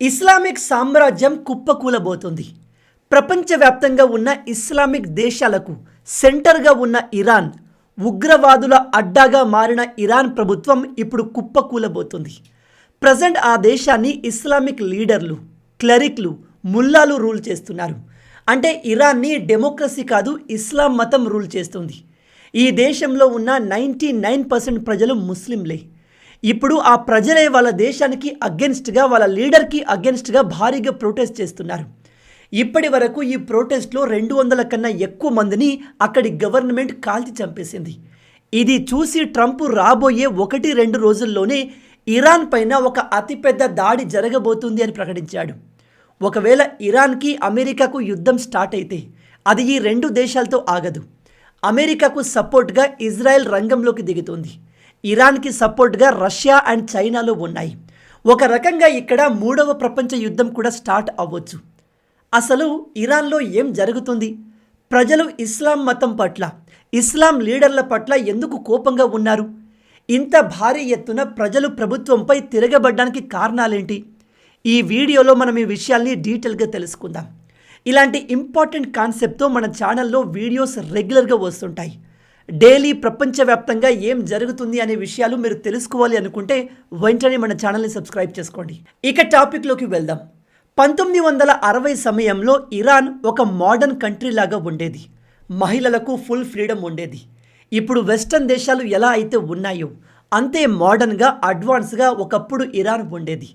Islamic సామ్రాజ్యం కుప్పకూలబోతుంది. ప్రపంచవ్యాప్తంగా ఉన్న ఇస్లామిక్ దేశాలకు సెంటర్గా ఉన్న ఇరాన్, ఉగ్రవాదుల అడ్డాగా మారిన ఇరాన్ ప్రభుత్వం ఇప్పుడు కుప్పకూలబోతుంది. ప్రజెంట్ ఆ దేశాన్ని ఇస్లామిక్ లీడర్లు, క్లరిక్లు, ముల్లాలు రూల్ చేస్తున్నారు. అంటే ఇరాన్ని డెమోక్రసీ కాదు, ఇస్లాం మతం రూల్ చేస్తుంది. ఈ దేశంలో ఉన్న 99% ప్రజలు ముస్లింలే. ఇప్పుడు ఆ ప్రజలే వాళ్ళ దేశానికి అగెన్స్ట్గా, వాళ్ళ లీడర్కి అగెన్స్ట్గా భారీగా ప్రొటెస్ట్ చేస్తున్నారు. ఇప్పటి వరకు ఈ ప్రొటెస్ట్లో 200 కన్నా ఎక్కువ మందిని అక్కడి గవర్నమెంట్ కాల్చి చంపేసింది. ఇది చూసి ట్రంప్ రాబోయే 1-2 రోజుల్లోనే ఇరాన్ పైన ఒక అతిపెద్ద దాడి జరగబోతుంది అని ప్రకటించాడు. ఒకవేళ ఇరాన్కి అమెరికాకు యుద్ధం స్టార్ట్ అయితే అది ఈ 2 దేశాలతో ఆగదు. అమెరికాకు సపోర్ట్గా ఇజ్రాయెల్ రంగంలోకి దిగుతుంది. ఇరాన్కి సపోర్ట్గా రష్యా అండ్ చైనాలో ఉన్నాయి. ఒక రకంగా ఇక్కడ 3వ ప్రపంచ యుద్ధం కూడా స్టార్ట్ అవ్వచ్చు. అసలు ఇరాన్లో ఏం జరుగుతుంది? ప్రజలు ఇస్లాం మతం పట్ల, ఇస్లాం లీడర్ల పట్ల ఎందుకు కోపంగా ఉన్నారు? ఇంత భారీ ఎత్తున ప్రజలు ప్రభుత్వంపై తిరగబడ్డానికి కారణాలేంటి? ఈ వీడియోలో మనం ఈ విషయాల్ని డీటెయిల్గా తెలుసుకుందాం. ఇలాంటి ఇంపార్టెంట్ కాన్సెప్ట్తో మన ఛానల్లో వీడియోస్ రెగ్యులర్గా వస్తుంటాయి. డైలీ ప్రపంచవ్యాప్తంగా ఏం జరుగుతుంది అనే విషయాలు మీరు తెలుసుకోవాలి అనుకుంటే వెంటనే మన ఛానల్ని సబ్స్క్రైబ్ చేసుకోండి. ఇక టాపిక్లోకి వెళ్దాం. 1960 సమయంలో ఇరాన్ ఒక మోడర్న్ కంట్రీ లాగా ఉండేది. మహిళలకు ఫుల్ ఫ్రీడమ్ ఉండేది. ఇప్పుడు వెస్టర్న్ దేశాలు ఎలా అయితే ఉన్నాయో అంతే మోడర్న్గా, అడ్వాన్స్గా ఒకప్పుడు ఇరాన్ ఉండేది.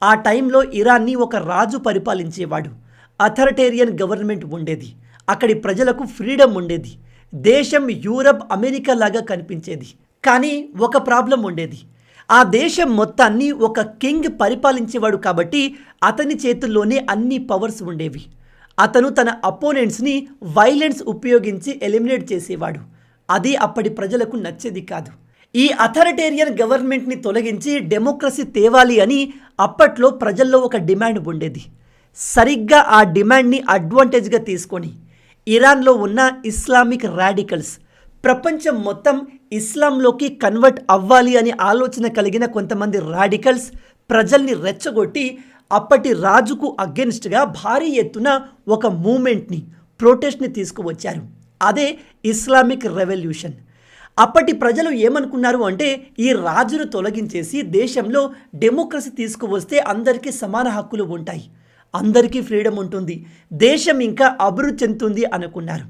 ఆ టైంలో ఇరాన్ని ఒక రాజు పరిపాలించేవాడు. అథారిటేరియన్ గవర్నమెంట్ ఉండేది. అక్కడి ప్రజలకు ఫ్రీడమ్ ఉండేది. దేశం యూరప్, అమెరికా లాగా కనిపించేది. కానీ ఒక ప్రాబ్లం ఉండేది. ఆ దేశం మొత్తాన్ని ఒక కింగ్ పరిపాలించేవాడు కాబట్టి అతని చేతుల్లోనే అన్ని పవర్స్ ఉండేవి. అతను తన అపోనెంట్స్ని వైలెన్స్ ఉపయోగించి ఎలిమినేట్ చేసేవాడు. అది అప్పటి ప్రజలకు నచ్చేది కాదు. ఈ అథారిటేరియన్ గవర్నమెంట్ని తొలగించి డెమోక్రసీ తేవాలి అని అప్పట్లో ప్రజల్లో ఒక డిమాండ్ ఉండేది. సరిగ్గా ఆ డిమాండ్ని అడ్వాంటేజ్గా తీసుకొని ఇరాన్లో ఉన్న ఇస్లామిక్ రాడికల్స్, ప్రపంచం మొత్తం ఇస్లాంలోకి కన్వర్ట్ అవ్వాలి అని ఆలోచన కలిగిన కొంతమంది రాడికల్స్ ప్రజల్ని రెచ్చగొట్టి అప్పటి రాజుకు అగెన్స్ట్గా భారీ ఎత్తున ఒక మూమెంట్ని, ప్రొటెస్ట్ని తీసుకువచ్చారు. అదే ఇస్లామిక్ రెవల్యూషన్. అప్పటి ప్రజలు ఏమనుకున్నారు అంటే, ఈ రాజును తొలగించేసి దేశంలో డెమోక్రసీ తీసుకువస్తే అందరికీ సమాన హక్కులు ఉంటాయి, అందరికీ ఫ్రీడమ్ ఉంటుంది, దేశం ఇంకా అభివృద్ధి చెందుతుంది అనుకున్నారు.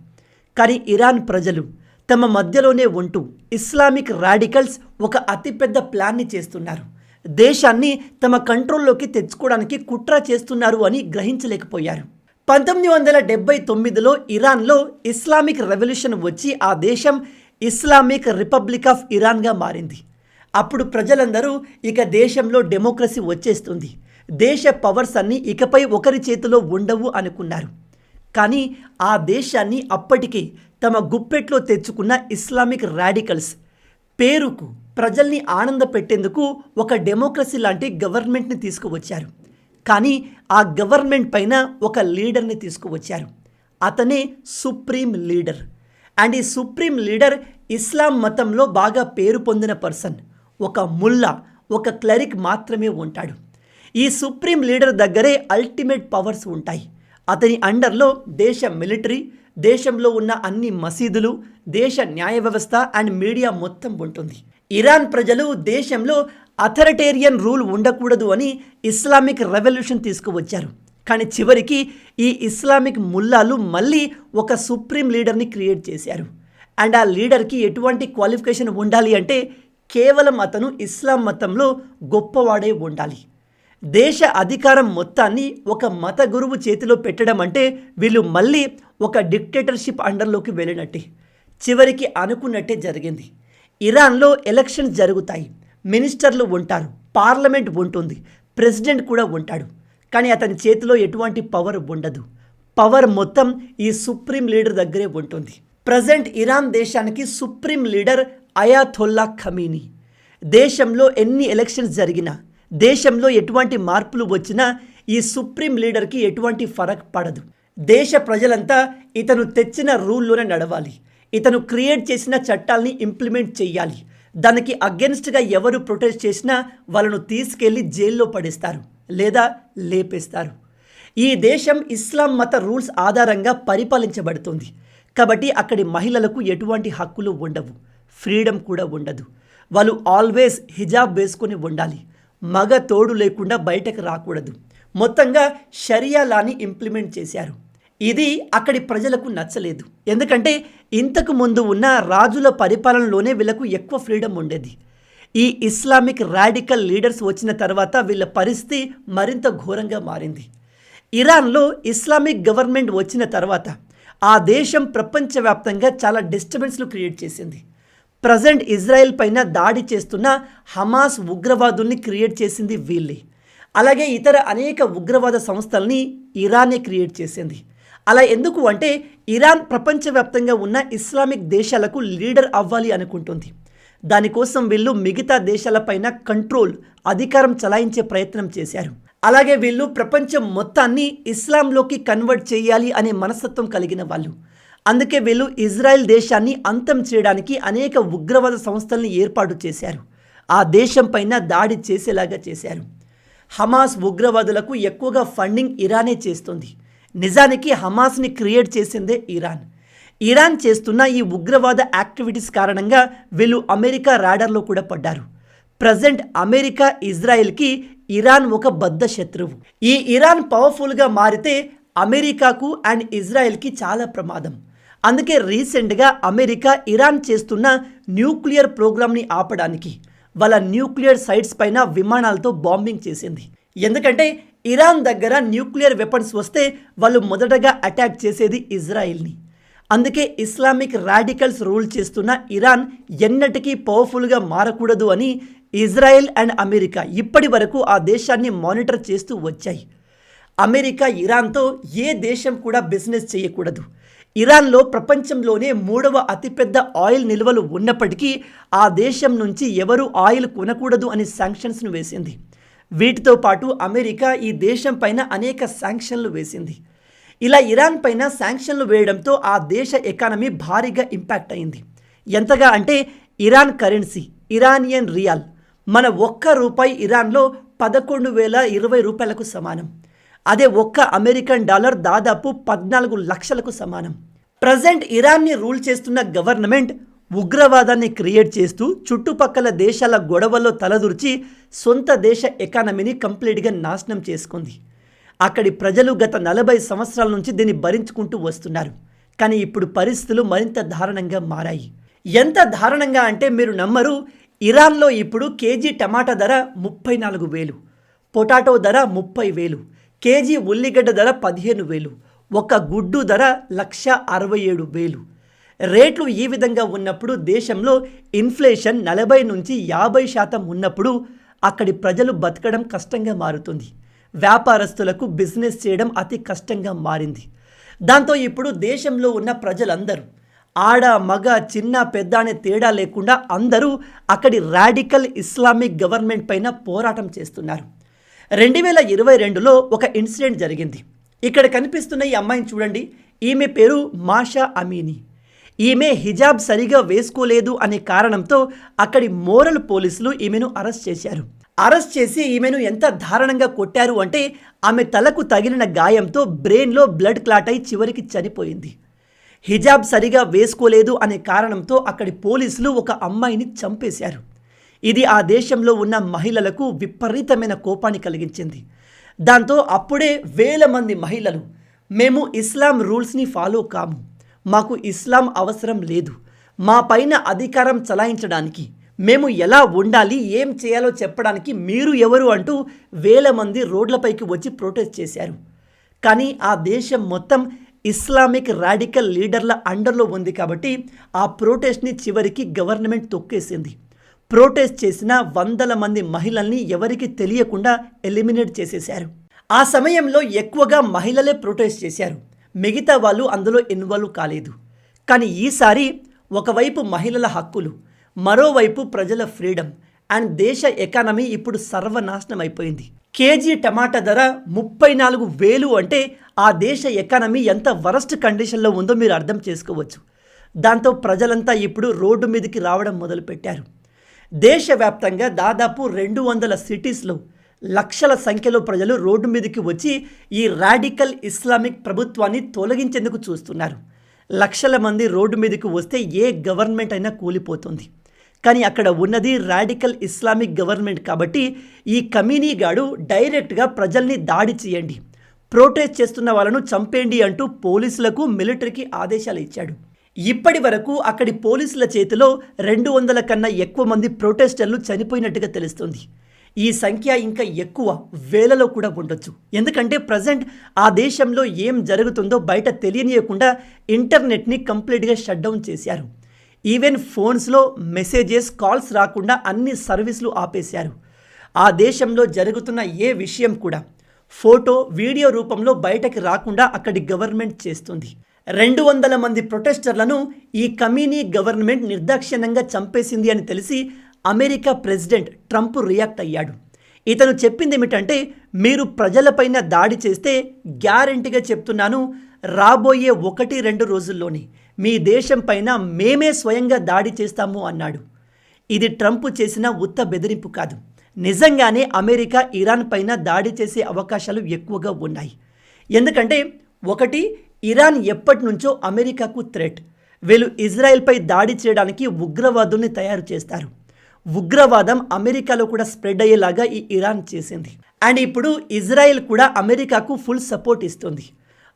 కానీ ఇరాన్ ప్రజలు తమ మధ్యలోనే ఉంటూ ఇస్లామిక్ రాడికల్స్ ఒక అతిపెద్ద ప్లాన్ని చేస్తున్నారు, దేశాన్ని తమ కంట్రోల్లోకి తెచ్చుకోవడానికి కుట్ర చేస్తున్నారు అని గ్రహించలేకపోయారు. 1979లో ఇరాన్లో ఇస్లామిక్ రెవల్యూషన్ వచ్చి ఆ దేశం ఇస్లామిక్ రిపబ్లిక్ ఆఫ్ ఇరాన్గా మారింది. అప్పుడు ప్రజలందరూ ఇక దేశంలో డెమోక్రసీ వచ్చేస్తుంది, దేశ పవర్స్ అన్నీ ఇకపై ఒకరి చేతిలో ఉండవు అనుకున్నారు. కానీ ఆ దేశాన్ని అప్పటికే తమ గుప్పెట్లో తెచ్చుకున్న ఇస్లామిక్ రాడికల్స్ పేరుకు ప్రజల్ని ఆనంద పెట్టేందుకు ఒక డెమోక్రసీ లాంటి గవర్నమెంట్ని తీసుకువచ్చారు. కానీ ఆ గవర్నమెంట్ పైన ఒక లీడర్ని తీసుకువచ్చారు. అతనే సుప్రీం లీడర్. అండ్ ఈ సుప్రీం లీడర్ ఇస్లాం మతంలో బాగా పేరు పొందిన పర్సన్. ఒక ముల్లా, ఒక క్లరిక్ మాత్రమే ఉంటాడు. ఈ సుప్రీం లీడర్ దగ్గరే అల్టిమేట్ పవర్స్ ఉంటాయి. అతని అండర్లో దేశ మిలిటరీ, దేశంలో ఉన్న అన్ని మసీదులు, దేశ న్యాయ వ్యవస్థ అండ్ మీడియా మొత్తం ఉంటుంది. ఇరాన్ ప్రజలు దేశంలో అథారిటేరియన్ రూల్ ఉండకూడదు అని ఇస్లామిక్ రెవల్యూషన్ తీసుకువచ్చారు. కానీ చివరికి ఈ ఇస్లామిక్ ముల్లాలు మళ్ళీ ఒక సుప్రీం లీడర్ని క్రియేట్ చేశారు. అండ్ ఆ లీడర్కి ఎటువంటి క్వాలిఫికేషన్ ఉండాలి అంటే కేవలం అతను ఇస్లాం మతంలో గొప్పవాడే ఉండాలి. దేశ అధికారం మొత్తాన్ని ఒక మత గురువు చేతిలో పెట్టడం అంటే వీళ్ళు మళ్ళీ ఒక డిక్టేటర్షిప్ అండర్లోకి వెళ్ళినట్టే. చివరికి అనుకున్నట్టే జరిగింది. ఇరాన్లో ఎలక్షన్స్ జరుగుతాయి, మినిస్టర్లు ఉంటారు, పార్లమెంట్ ఉంటుంది, ప్రెసిడెంట్ కూడా ఉంటాడు. కానీ అతని చేతిలో ఎటువంటి పవర్ ఉండదు. పవర్ మొత్తం ఈ సుప్రీం లీడర్ దగ్గరే ఉంటుంది. ప్రజెంట్ ఇరాన్ దేశానికి సుప్రీం లీడర్ అయాతొల్లా ఖమీనీ. దేశంలో ఎన్ని ఎలక్షన్స్ జరిగినా, దేశంలో ఎటువంటి మార్పులు వచ్చినా ఈ సుప్రీం లీడర్కి ఎటువంటి ఫరక్ పడదు. దేశ ప్రజలంతా ఇతను తెచ్చిన రూల్లోనే నడవాలి, ఇతను క్రియేట్ చేసిన చట్టాల్ని ఇంప్లిమెంట్ చేయాలి. దానికి అగెన్స్ట్గా ఎవరు ప్రొటెస్ట్ చేసినా వాళ్ళను తీసుకెళ్లి జైల్లో పడేస్తారు, లేదా లేపేస్తారు. ఈ దేశం ఇస్లాం మత రూల్స్ ఆధారంగా పరిపాలించబడుతుంది కాబట్టి అక్కడి మహిళలకు ఎటువంటి హక్కులు ఉండవు, ఫ్రీడమ్ కూడా ఉండదు. వాళ్ళు ఆల్వేస్ హిజాబ్ వేసుకొని ఉండాలి, మగ తోడు లేకుండా బయటకు రాకూడదు. మొత్తంగా షరియా లాని ఇంప్లిమెంట్ చేశారు. ఇది అక్కడి ప్రజలకు నచ్చలేదు. ఎందుకంటే ఇంతకు ముందు ఉన్న రాజుల పరిపాలనలోనే వీళ్ళకు ఎక్కువ ఫ్రీడమ్ ఉండేది. ఈ ఇస్లామిక్ రాడికల్ లీడర్స్ వచ్చిన తర్వాత వీళ్ళ పరిస్థితి మరింత ఘోరంగా మారింది. ఇరాన్లో ఇస్లామిక్ గవర్నమెంట్ వచ్చిన తర్వాత ఆ దేశం ప్రపంచవ్యాప్తంగా చాలా డిస్టర్బెన్స్లు క్రియేట్ చేసింది. ప్రజెంట్ ఇజ్రాయెల్ పైన దాడి చేస్తున్న హమాస్ ఉగ్రవాదుల్ని క్రియేట్ చేసింది వీళ్ళే. అలాగే ఇతర అనేక ఉగ్రవాద సంస్థల్ని ఇరానే క్రియేట్ చేసింది. అలా ఎందుకు అంటే ఇరాన్ ప్రపంచవ్యాప్తంగా ఉన్న ఇస్లామిక్ దేశాలకు లీడర్ అవ్వాలి అనుకుంటుంది. దానికోసం వీళ్ళు మిగతా దేశాలపైన కంట్రోల్, అధికారం చలాయించే ప్రయత్నం చేశారు. అలాగే వీళ్ళు ప్రపంచం మొత్తాన్ని ఇస్లాంలోకి కన్వర్ట్ చేయాలి అనే మనస్తత్వం కలిగిన వాళ్ళు. అందుకే వీళ్ళు ఇజ్రాయెల్ దేశాన్ని అంతం చేయడానికి అనేక ఉగ్రవాద సంస్థల్ని ఏర్పాటు చేశారు. ఆ దేశం పైన దాడి చేసేలాగా చేశారు. హమాస్ ఉగ్రవాదులకు ఎక్కువగా ఫండింగ్ ఇరానే చేస్తుంది. నిజానికి హమాస్ని క్రియేట్ చేసిందే ఇరాన్. ఇరాన్ చేస్తున్న ఈ ఉగ్రవాద యాక్టివిటీస్ కారణంగా వీళ్ళు అమెరికా రాడార్లో కూడా పడ్డారు. ప్రజెంట్ అమెరికా, ఇజ్రాయెల్కి ఇరాన్ ఒక బద్ధ శత్రువు. ఈ ఇరాన్ పవర్ఫుల్గా మారితే అమెరికాకు అండ్ ఇజ్రాయెల్కి చాలా ప్రమాదం. అందుకే రీసెంట్గా అమెరికా ఇరాన్ చేస్తున్న న్యూక్లియర్ ప్రోగ్రామ్ని ఆపడానికి వాళ్ళ న్యూక్లియర్ సైట్స్ పైన విమానాలతో బాంబింగ్ చేసింది. ఎందుకంటే ఇరాన్ దగ్గర న్యూక్లియర్ వెపన్స్ వస్తే వాళ్ళు మొదటగా అటాక్ చేసేది ఇజ్రాయెల్ని. అందుకే ఇస్లామిక్ రాడికల్స్ రూల్ చేస్తున్న ఇరాన్ ఎన్నటికీ పవర్ఫుల్గా మారకూడదు అని ఇజ్రాయెల్ అండ్ అమెరికా ఇప్పటి వరకు ఆ దేశాన్ని మానిటర్ చేస్తూ వచ్చాయి. అమెరికా ఇరాన్తో ఏ దేశం కూడా బిజినెస్ చేయకూడదు. ఇరాన్లో ప్రపంచంలోనే 3వ అతిపెద్ద ఆయిల్ నిల్వలు ఉన్నప్పటికీ ఆ దేశం నుంచి ఎవరు ఆయిల్ కొనకూడదు అని శాంక్షన్స్ను వేసింది. వీటితో పాటు అమెరికా ఈ దేశం పైన అనేక శాంక్షన్లు వేసింది. ఇలా ఇరాన్ పైన శాంక్షన్లు వేయడంతో ఆ దేశ ఎకానమీ భారీగా ఇంపాక్ట్ అయింది. ఎంతగా అంటే ఇరాన్ కరెన్సీ, ఇరానియన్ రియాల్, మన ₹1 ఇరాన్లో 11,020 రూపాయలకు సమానం. అదే ఒక్క అమెరికన్ డాలర్ దాదాపు 14 లక్షలకు సమానం. ప్రజెంట్ ఇరాన్ని రూల్ చేస్తున్న గవర్నమెంట్ ఉగ్రవాదాన్ని క్రియేట్ చేస్తూ చుట్టుపక్కల దేశాల గొడవల్లో తలదూర్చి సొంత దేశ ఎకానమీని కంప్లీట్గా నాశనం చేసుకుంది. అక్కడి ప్రజలు గత 40 సంవత్సరాల నుంచి దీన్ని భరించుకుంటూ వస్తున్నారు. కానీ ఇప్పుడు పరిస్థితులు మరింత దారుణంగా మారాయి. ఎంత దారుణంగా అంటే మీరు నమ్మరు, ఇరాన్లో ఇప్పుడు కేజీ టమాటా ధర 34,000, పొటాటో ధర 30,000, కేజీ ఉల్లిగడ్డ ధర 15,000, ఒక గుడ్డు ధర 1,67,000. రేట్లు ఈ విధంగా ఉన్నప్పుడు, దేశంలో ఇన్ఫ్లేషన్ 40 నుంచి 50% ఉన్నప్పుడు అక్కడి ప్రజలు బతకడం కష్టంగా మారుతుంది. వ్యాపారస్తులకు బిజినెస్ చేయడం అతి కష్టంగా మారింది. దాంతో ఇప్పుడు దేశంలో ఉన్న ప్రజలందరూ ఆడ మగ చిన్న పెద్ద అనే తేడా లేకుండా అందరూ అక్కడి రాడికల్ ఇస్లామిక్ గవర్నమెంట్ పైన పోరాటం చేస్తున్నారు. 2022లో ఒక ఇన్సిడెంట్ జరిగింది. ఇక్కడ కనిపిస్తున్న ఈ అమ్మాయిని చూడండి. ఈమె పేరు మాషా అమీనీ. ఈమె హిజాబ్ సరిగా వేసుకోలేదు అనే కారణంతో అక్కడి మోరల్ పోలీసులు ఈమెను అరెస్ట్ చేశారు. అరెస్ట్ చేసి ఈమెను ఎంత దారుణంగా కొట్టారు అంటే ఆమె తలకు తగిలిన గాయంతో బ్రెయిన్లో బ్లడ్ క్లాట్ అయి చివరికి చనిపోయింది. హిజాబ్ సరిగా వేసుకోలేదు అనే కారణంతో అక్కడి పోలీసులు ఒక అమ్మాయిని చంపేశారు. ఇది ఆ దేశంలో ఉన్న మహిళలకు విపరీతమైన కోపాన్ని కలిగించింది. దాంతో అప్పుడే వేల మంది మహిళలు, మేము ఇస్లాం రూల్స్ని ఫాలో కాము, మాకు ఇస్లాం అవసరం లేదు, మా పైన అధికారం చలాయించడానికి, మేము ఎలా ఉండాలి, ఏం చేయాలో చెప్పడానికి మీరు ఎవరు అంటూ వేల మంది రోడ్లపైకి వచ్చి ప్రొటెస్ట్ చేశారు. కానీ ఆ దేశం మొత్తం ఇస్లామిక్ రాడికల్ లీడర్ల అండర్లో ఉంది కాబట్టి ఆ ప్రొటెస్ట్ని చివరికి గవర్నమెంట్ తొక్కేసింది. ప్రొటెస్ట్ చేసిన వందల మంది మహిళల్ని ఎవరికి తెలియకుండా ఎలిమినేట్ చేసేశారు. ఆ సమయంలో ఎక్కువగా మహిళలే ప్రొటెస్ట్ చేశారు, మిగతా వాళ్ళు అందులో ఇన్వాల్వ్ కాలేదు. కానీ ఈసారి ఒకవైపు మహిళల హక్కులు, మరోవైపు ప్రజల ఫ్రీడమ్ అండ్ దేశ ఎకానమీ ఇప్పుడు సర్వనాశనం అయిపోయింది. కేజీ టమాటా ధర 34,000 అంటే ఆ దేశ ఎకానమీ ఎంత వరస్ట్ కండిషన్లో ఉందో మీరు అర్థం చేసుకోవచ్చు. దాంతో ప్రజలంతా ఇప్పుడు రోడ్డు మీదకి రావడం మొదలుపెట్టారు. దేశవ్యాప్తంగా దాదాపు 200 సిటీస్లో లక్షల సంఖ్యలో ప్రజలు రోడ్డు మీదకి వచ్చి ఈ రాడికల్ ఇస్లామిక్ ప్రభుత్వాన్ని తొలగించేందుకు చూస్తున్నారు. లక్షల మంది రోడ్డు మీదకి వస్తే ఏ గవర్నమెంట్ అయినా కూలిపోతుంది. కానీ అక్కడ ఉన్నది రాడికల్ ఇస్లామిక్ గవర్నమెంట్ కాబట్టి ఈ కమీనీగాడు డైరెక్ట్గా ప్రజల్ని దాడి చేయండి, ప్రొటెస్ట్ చేస్తున్న వాళ్ళను చంపేయండి అంటూ పోలీసులకు మిలిటరీకి ఆదేశాలు ఇచ్చాడు. ఇప్పటి వరకు అక్కడి పోలీసుల చేతిలో 200 కన్నా ఎక్కువ మంది ప్రొటెస్టర్లు చనిపోయినట్టుగా తెలుస్తుంది. ఈ సంఖ్య ఇంకా ఎక్కువ, వేలలో కూడా ఉండొచ్చు. ఎందుకంటే ప్రజెంట్ ఆ దేశంలో ఏం జరుగుతుందో బయట తెలియనియకుండా ఇంటర్నెట్ని కంప్లీట్గా షట్ డౌన్ చేశారు. ఈవెన్ ఫోన్స్లో మెసేజెస్, కాల్స్ రాకుండా అన్ని సర్వీసులు ఆపేశారు. ఆ దేశంలో జరుగుతున్న ఏ విషయం కూడా ఫోటో, వీడియో రూపంలో బయటకి రాకుండా అక్కడి గవర్నమెంట్ చేస్తుంది. 200 మంది ప్రొటెస్టర్లను ఈ కమీనీ గవర్నమెంట్ నిర్దాక్షిణ్యంగా చంపేసింది అని తెలిసి అమెరికా ప్రెసిడెంట్ ట్రంప్ రియాక్ట్ అయ్యాడు. ఇతను చెప్పింది ఏమిటంటే, మీరు ప్రజలపైన దాడి చేస్తే గ్యారెంటీగా చెప్తున్నాను, రాబోయే 1-2 రోజుల్లోనే మీ దేశం పైన మేమే స్వయంగా దాడి చేస్తాము అన్నాడు. ఇది ట్రంప్ చేసిన ఉత్త బెదిరింపు కాదు. నిజంగానే అమెరికా ఇరాన్ పైన దాడి చేసే అవకాశాలు ఎక్కువగా ఉన్నాయి. ఎందుకంటే ఒకటి, ఇరాన్ ఎప్పటి నుంచో అమెరికాకు థ్రెట్. వీళ్ళు ఇజ్రాయెల్పై దాడి చేయడానికి ఉగ్రవాదుల్ని తయారు చేస్తారు. ఉగ్రవాదం అమెరికాలో కూడా స్ప్రెడ్ అయ్యేలాగా ఈ ఇరాన్ చేసింది. అండ్ ఇప్పుడు ఇజ్రాయెల్ కూడా అమెరికాకు ఫుల్ సపోర్ట్ ఇస్తుంది.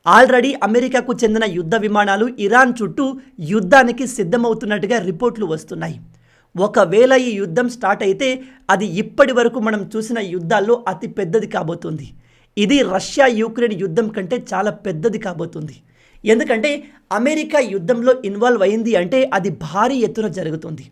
ఆల్రెడీ అమెరికాకు చెందిన యుద్ధ విమానాలు ఇరాన్ చుట్టూ యుద్ధానికి సిద్ధమవుతున్నట్టుగా రిపోర్ట్లు వస్తున్నాయి. ఒకవేళ ఈ యుద్ధం స్టార్ట్ అయితే అది ఇప్పటి వరకు మనం చూసిన యుద్ధాల్లో అతి పెద్దది కాబోతుంది. ఇది రష్యా యుక్రెయిన్ యుద్ధం కంటే చాలా పెద్దది కాబోతుంది. ఎందుకంటే అమెరికా యుద్ధంలో ఇన్వాల్వ్ అయింది అంటే అది భారీ ఎత్తున జరుగుతుంది.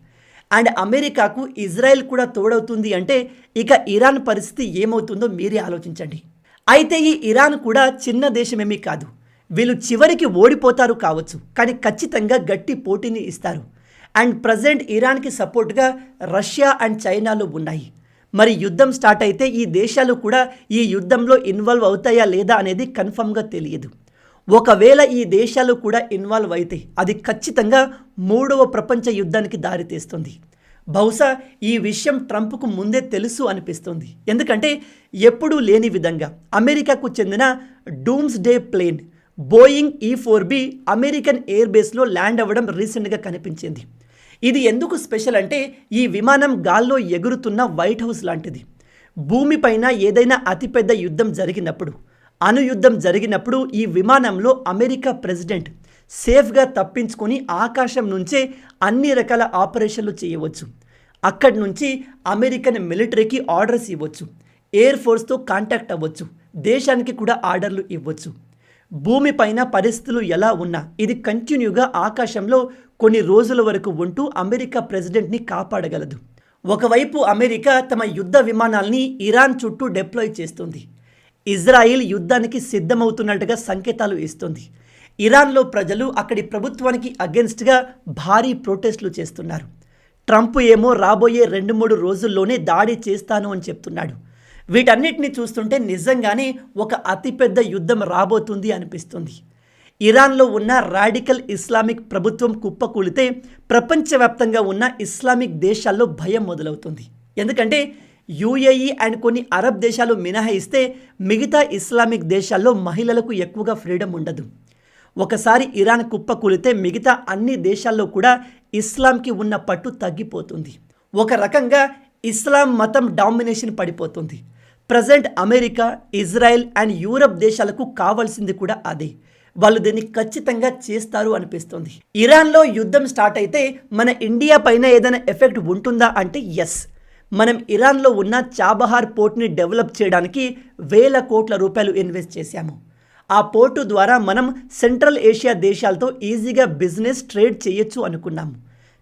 అండ్ అమెరికాకు ఇజ్రాయెల్ కూడా తోడవుతుంది అంటే ఇక ఇరాన్ పరిస్థితి ఏమవుతుందో మీరే ఆలోచించండి. అయితే ఈ ఇరాన్ కూడా చిన్న దేశమేమీ కాదు. వీళ్ళు చివరికి ఓడిపోతారు కావచ్చు, కానీ ఖచ్చితంగా గట్టి పోటీని ఇస్తారు. అండ్ ప్రజెంట్ ఇరాన్కి సపోర్ట్గా రష్యా అండ్ చైనాలు ఉన్నాయి. మరి యుద్ధం స్టార్ట్ అయితే ఈ దేశాలు కూడా ఈ యుద్ధంలో ఇన్వాల్వ్ అవుతాయా లేదా అనేది కన్ఫర్మ్గా తెలియదు. ఒకవేళ ఈ దేశాలు కూడా ఇన్వాల్వ్ అయితే అది ఖచ్చితంగా 3వ ప్రపంచ యుద్ధానికి దారితీస్తుంది. బహుశా ఈ విషయం ట్రంప్కు ముందే తెలుసు అనిపిస్తుంది. ఎందుకంటే ఎప్పుడూ లేని విధంగా అమెరికాకు చెందిన doomsday plane Boeing E-4B American air బేస్లో ల్యాండ్ అవ్వడం రీసెంట్గా కనిపించింది. ఇది ఎందుకు స్పెషల్ అంటే ఈ విమానం గాల్లో ఎగురుతున్న వైట్ హౌస్ లాంటిది. భూమిపైన ఏదైనా అతిపెద్ద యుద్ధం జరిగినప్పుడు, అణుయుద్ధం జరిగినప్పుడు ఈ విమానంలో అమెరికా ప్రెసిడెంట్ సేఫ్గా తప్పించుకొని ఆకాశం నుంచే అన్ని రకాల ఆపరేషన్లు చేయవచ్చు. అక్కడి నుంచి అమెరికన్ మిలిటరీకి ఆర్డర్స్ ఇవ్వచ్చు, ఎయిర్ ఫోర్స్తో కాంటాక్ట్ అవ్వచ్చు, దేశానికి కూడా ఆర్డర్లు ఇవ్వచ్చు. భూమిపైన పరిస్థితులు ఎలా ఉన్నా ఇది కంటిన్యూగా ఆకాశంలో కొన్ని రోజుల వరకు ఉంటూ అమెరికా ప్రెసిడెంట్ని కాపాడగలదు. ఒకవైపు అమెరికా తమ యుద్ధ విమానాల్ని ఇరాన్ చుట్టూ డిప్లాయ్ చేస్తుంది. ఇజ్రాయిల్ యుద్ధానికి సిద్ధమవుతున్నట్టుగా సంకేతాలు ఇస్తుంది. ఇరాన్లో ప్రజలు అక్కడి ప్రభుత్వానికి అగెన్స్ట్గా భారీ ప్రొటెస్టులు చేస్తున్నారు. ట్రంప్ ఏమో రాబోయే 2-3 రోజుల్లోనే దాడి చేస్తాను అని చెప్తున్నాడు. వీటన్నిటిని చూస్తుంటే నిజంగానే ఒక అతిపెద్ద యుద్ధం రాబోతుంది అనిపిస్తుంది. ఇరాన్లో ఉన్న రాడికల్ ఇస్లామిక్ ప్రభుత్వం కుప్పకూలితే ప్రపంచవ్యాప్తంగా ఉన్న ఇస్లామిక్ దేశాల్లో భయం మొదలవుతుంది. ఎందుకంటే UAE అండ్ కొన్ని అరబ్ దేశాలు మినహాయిస్తే మిగతా ఇస్లామిక్ దేశాల్లో మహిళలకు ఎక్కువగా ఫ్రీడమ్ ఉండదు. ఒకసారి ఇరాన్ కుప్పకూలితే మిగతా అన్ని దేశాల్లో కూడా ఇస్లాంకి ఉన్న పట్టు తగ్గిపోతుంది. ఒక రకంగా ఇస్లాం మతం డామినేషన్ పడిపోతుంది. Present America, Israel and Europe దేశాలకు కావాల్సింది కూడా అదే. వాళ్ళు దీన్ని ఖచ్చితంగా చేస్తారు అనిపిస్తుంది. ఇరాన్లో యుద్ధం స్టార్ట్ అయితే మన ఇండియా పైన ఏదైనా ఎఫెక్ట్ ఉంటుందా అంటే ఎస్. మనం ఇరాన్లో ఉన్న చాబహార్ పోర్ట్ని డెవలప్ చేయడానికి వేల కోట్ల రూపాయలు ఇన్వెస్ట్ చేశాము. ఆ పోర్టు ద్వారా మనం సెంట్రల్ ఏషియా దేశాలతో ఈజీగా బిజినెస్ ట్రేడ్ చేయొచ్చు అనుకున్నాము.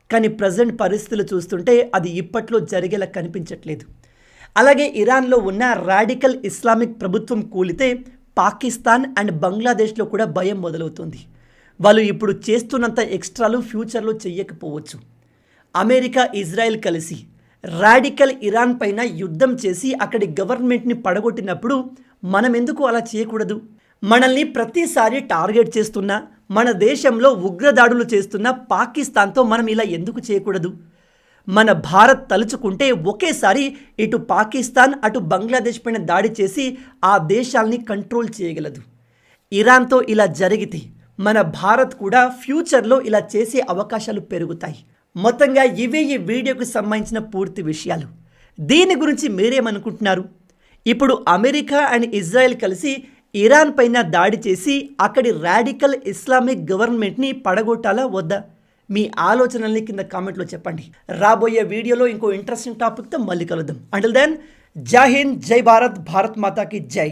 కానీ ప్రజెంట్ పరిస్థితులు చూస్తుంటే అది ఇప్పట్లో జరిగేలా కనిపించట్లేదు. అలాగే ఇరాన్లో ఉన్న రాడికల్ ఇస్లామిక్ ప్రభుత్వం కూలితే పాకిస్తాన్ అండ్ బంగ్లాదేశ్లో కూడా భయం మొదలవుతుంది. వాళ్ళు ఇప్పుడు చేస్తున్నంత ఎక్స్ట్రాలు ఫ్యూచర్లో చెయ్యకపోవచ్చు. అమెరికా, ఇజ్రాయెల్ కలిసి రాడికల్ ఇరాన్ పైన యుద్ధం చేసి అక్కడి గవర్నమెంట్ని పడగొట్టినప్పుడు మనం ఎందుకు అలా చేయకూడదు? మనల్ని ప్రతిసారి టార్గెట్ చేస్తున్నా, మన దేశంలో ఉగ్రదాడులు చేస్తున్న పాకిస్తాన్తో మనం ఇలా ఎందుకు చేయకూడదు? మన భారత్ తలుచుకుంటే ఒకేసారి ఇటు పాకిస్తాన్ అటు బంగ్లాదేశ్ పైన దాడి చేసి ఆ దేశాల్ని కంట్రోల్ చేయగలదు. ఇరాన్తో ఇలా జరిగితే మన భారత్ కూడా ఫ్యూచర్లో ఇలా చేసే అవకాశాలు పెరుగుతాయి. మొత్తంగా ఇవే ఈ వీడియోకి సంబంధించిన పూర్తి విషయాలు. దీని గురించి మీరేమనుకుంటున్నారు? ఇప్పుడు అమెరికా అండ్ ఇజ్రాయెల్ కలిసి ఇరాన్ పైన దాడి చేసి అక్కడి రాడికల్ ఇస్లామిక్ గవర్నమెంట్ని పడగొట్టాలా వద్దా? మీ ఆలోచనల్ని కింద కామెంట్లో చెప్పండి. రాబోయే వీడియోలో ఇంకో ఇంట్రెస్టింగ్ టాపిక్తో మళ్ళీ కలుద్దాం. అంటిల్ దెన్, జై హింద్, జై భారత్, భారత్ మాతాకి జై.